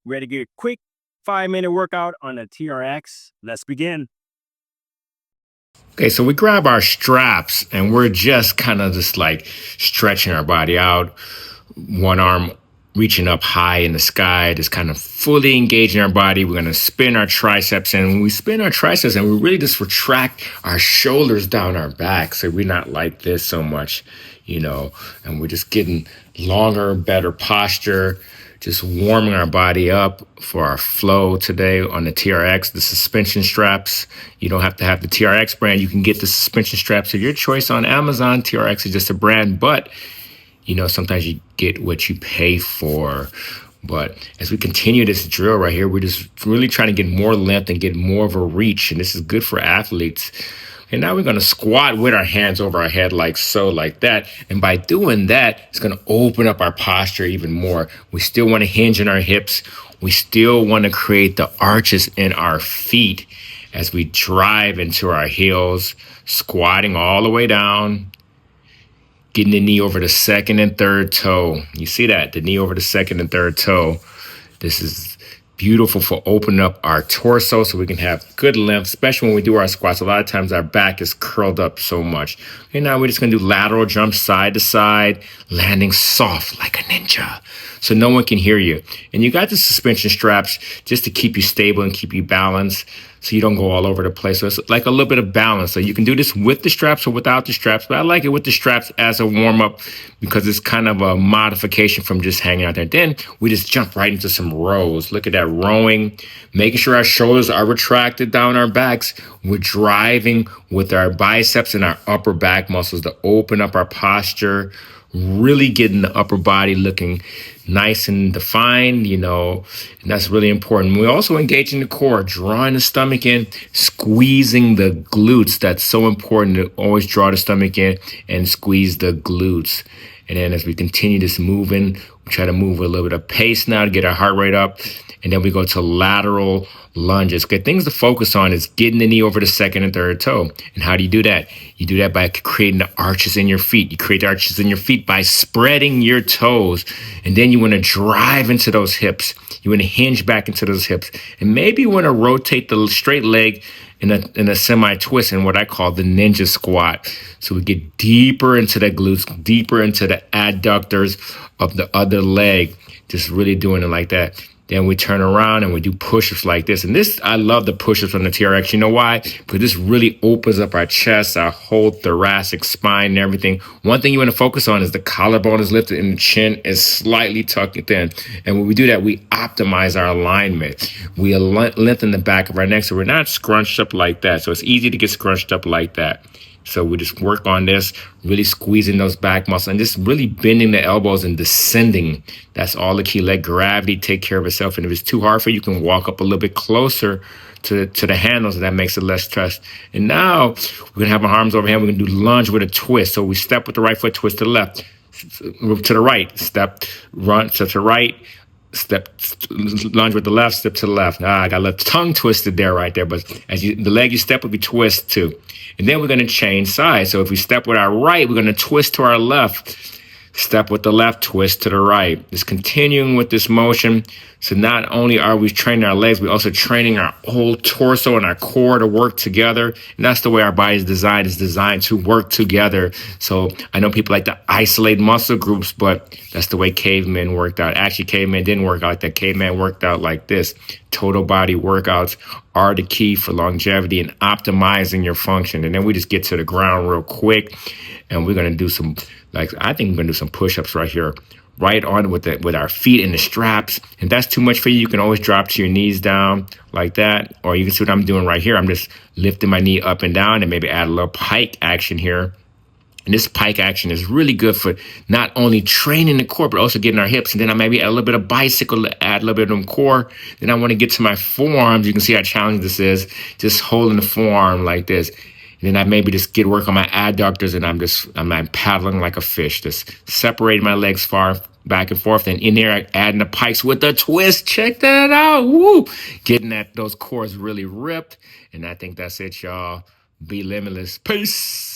Ready to get a quick 5-minute workout on the TRX? Let's begin. Okay, so we grab our straps and we're just kind of just like stretching our body out, one arm reaching up high in the sky, just kind of fully engaging our body. We're going to spin our triceps, and when we spin our triceps, and we really just retract our shoulders down our back, so we're not like this so much, and we're just getting longer, better posture, just warming our body up for our flow today on the TRX, the suspension straps. You don't have to have the TRX brand. You can get the suspension straps of your choice on Amazon. TRX is just a brand, but sometimes you get what you pay for. But as we continue this drill right here, we're just really trying to get more length and get more of a reach. And this is good for athletes. And now we're going to squat with our hands over our head like so, like that. And by doing that, it's going to open up our posture even more. We still want to hinge in our hips. We still want to create the arches in our feet as we drive into our heels, squatting all the way down, getting the knee over the second and third toe. You see that? The knee over the second and third toe. This is beautiful for opening up our torso so we can have good length, especially when we do our squats. A lot of times our back is curled up so much. And now we're just going to do lateral jumps side to side, landing soft like a ninja so no one can hear you. And you got the suspension straps just to keep you stable and keep you balanced so you don't go all over the place. So it's like a little bit of balance. So you can do this with the straps or without the straps, but I like it with the straps as a warm-up because it's kind of a modification from just hanging out there. Then we just jump right into some rows. Look at that, rowing, making sure our shoulders are retracted down our backs. We're driving with our biceps and our upper back muscles to open up our posture, really getting the upper body looking nice and defined, and that's really important. We also engage in the core, drawing the stomach in, squeezing the glutes. That's so important to always draw the stomach in and squeeze the glutes. And then as we continue this moving, we try to move with a little bit of pace now to get our heart rate up. And then we go to lateral lunges. Okay, things to focus on is getting the knee over the second and third toe. And how do you do that? You do that by creating the arches in your feet. You create the arches in your feet by spreading your toes. And then you want to drive into those hips. You want to hinge back into those hips. And maybe you want to rotate the straight leg in a semi-twist in what I call the ninja squat. So we get deeper into the glutes, deeper into the adductors of the other leg, just really doing it like that. Then we turn around and we do push-ups like this. And this, I love the push-ups on the TRX. You know why? Because this really opens up our chest, our whole thoracic spine and everything. One thing you want to focus on is the collarbone is lifted and the chin is slightly tucked in. And when we do that, we optimize our alignment. We lengthen the back of our neck so we're not scrunched up like that. So it's easy to get scrunched up like that. So we just work on this, really squeezing those back muscles and just really bending the elbows and descending. That's all the key. Let gravity take care of itself. And if it's too hard for you, you can walk up a little bit closer to the handles, and that makes it less stress. And now we're going to have our arms overhand. We're going to do lunge with a twist. So we step with the right foot, twist to the left, move to the right, step, run to the right, step, lunge with the left, step to the left. I got a little tongue twisted there right there, but the leg you step would be twist too. And then we're going to change sides. So if we step with our right, we're going to twist to our left. Step with the left, twist to the right. Just continuing with this motion. So not only are we training our legs, we're also training our whole torso and our core to work together. And that's the way our body is designed to work together. So I know people like to isolate muscle groups, but that's the way cavemen worked out. Actually, cavemen didn't work out like that. Cavemen worked out like this. Total body workouts are the key for longevity and optimizing your function. And then we just get to the ground real quick. And we're going to do some, I think we're going to do some push-ups right here, right on with our feet in the straps. If that's too much for you, you can always drop to your knees down like that. Or you can see what I'm doing right here. I'm just lifting my knee up and down and maybe add a little pike action here. And this pike action is really good for not only training the core, but also getting our hips. And then I maybe add a little bit of bicycle to add a little bit of core. Then I want to get to my forearms. You can see how challenging this is, just holding the forearm like this. And then I maybe just get work on my adductors and I'm paddling like a fish, just separating my legs far back and forth. And in there, adding the pikes with the twist. Check that out. Woo! Getting those cores really ripped. And I think that's it, y'all. Be limitless. Peace.